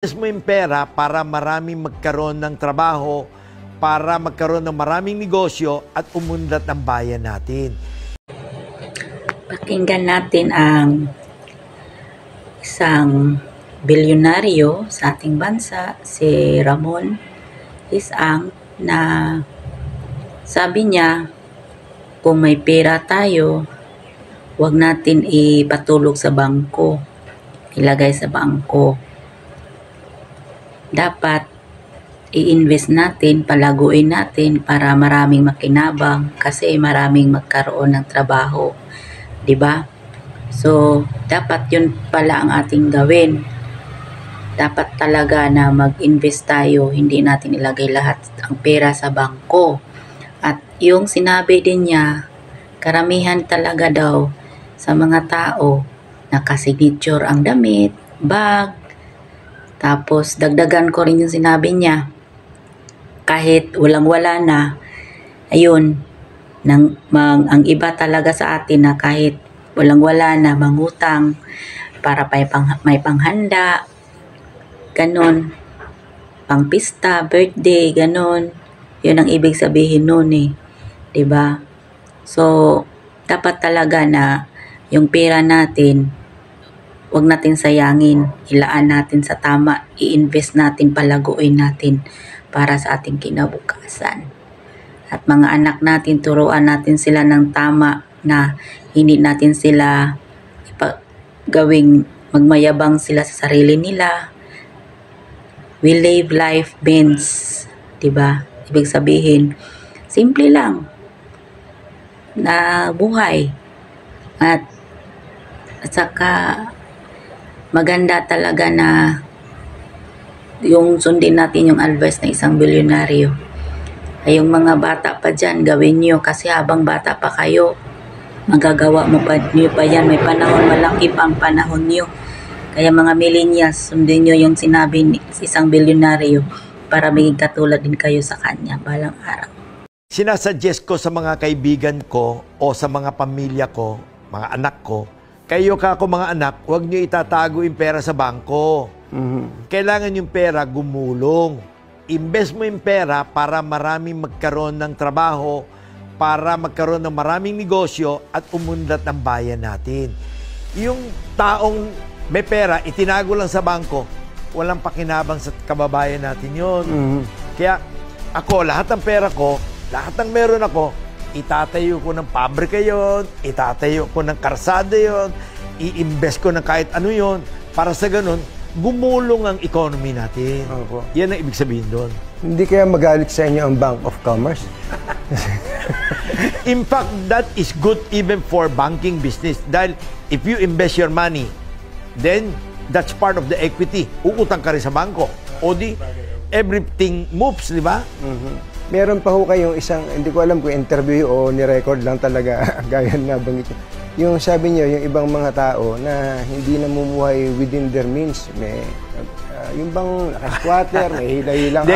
Mo yung pera para maraming magkaroon ng trabaho, para magkaroon ng maraming negosyo at umunlad ang bayan natin. Pakinggan natin ang isang bilyonaryo sa ating bansa, si Ramon Isang, na sabi niya, kung may pera tayo, huwag natin ipatulog sa bangko, ilagay sa bangko. Dapat i-invest natin, palaguin natin para maraming makinabang kasi maraming magkaroon ng trabaho. 'Di ba? So, dapat yun pala ang ating gawin. Dapat talaga na mag-invest tayo, hindi natin ilagay lahat ang pera sa bangko. At yung sinabi din niya, karamihan talaga daw sa mga tao, nakasignature ang damit, bag. Tapos, dagdagan ko rin yung sinabi niya, kahit walang-wala na, ayun, ang iba talaga sa atin na kahit walang-wala na, mangutang para may panghanda, ganon, pang pista, birthday, ganon. Yun ang ibig sabihin nun eh. 'Di ba? So, dapat talaga na yung pera natin, huwag natin sayangin, ilaan natin sa tama, i-invest natin, palaguin natin para sa ating kinabukasan. At mga anak natin, turuan natin sila ng tama na hindi natin sila gawing magmayabang sila sa sarili nila. We live life means, 'di ba? Ibig sabihin, simple lang na buhay. At saka maganda talaga na yung sundin natin yung advice ng isang bilyonaryo. Ay yung mga bata pa dyan, gawin nyo kasi habang bata pa kayo, magagawa mo pa nyo pa yan. May panahon, malaki pang panahon nyo. Kaya mga millennials, sundin nyo yung sinabi ni isang bilyonaryo para maging katulad din kayo sa kanya balang araw. Sinasuggest ko sa mga kaibigan ko o sa mga pamilya ko, mga anak ko, kayo kako mga anak, huwag nyo itatago yung pera sa bangko. Kailangan yung pera gumulong. Invest mo yung pera para maraming magkaroon ng trabaho, para magkaroon ng maraming negosyo at umunlad ang bayan natin. Yung taong may pera, itinago lang sa bangko, walang pakinabang sa kababayan natin yun. Kaya ako, lahat ng pera ko, lahat ng meron ako, itatayo ko ng pabrika yon, itatayo ko ng karsada yon, i-invest ko ng kahit ano yon, para sa ganun, gumulong ang economy natin. Opo. Yan ang ibig sabihin doon. Hindi kaya magalit sa inyo ang Bank of Commerce? In fact, that is good even for banking business. Dahil if you invest your money, then that's part of the equity. Uutang ka rin sa bangko. O di, everything moves, di ba? Meron pa ho kayong isang, hindi ko alam kung interview o ni-record lang talaga, gaya na banggit. Yung sabi niyo, yung ibang mga tao na hindi namumuhay within their means, may, yung bang squatter, may hila-hilang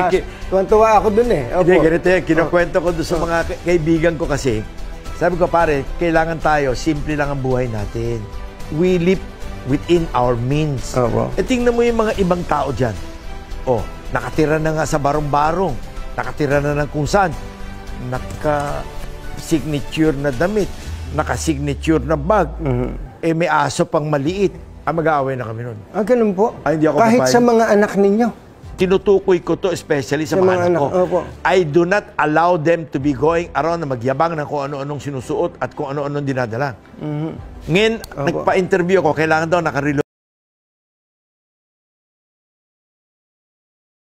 tuwan-tuwa ako dun eh. Hindi, ganito yan. Kinukwento ko doon sa mga kaibigan ko kasi. Sabi ko, pare, kailangan tayo, simple lang ang buhay natin. We live within our means. Opo. Tingnan mo yung mga ibang tao dyan. Oh, nakatira na nga sa barong-barong. Nakatira na ng kung saan. Naka-signature na damit. Naka-signature na bag. Eh, may aso pang maliit. Mag-aaway na kami nun. Ganun po? Ay, hindi ako kahit papayag. sa mga anak ninyo? Tinutukoy ko to especially sa mga anak ko. Opo. I do not allow them to be going around na magyabang ng kung ano-anong sinusuot at kung ano-anong dinadala. Ngayon, nagpa-interview ako, kailangan daw nakarelo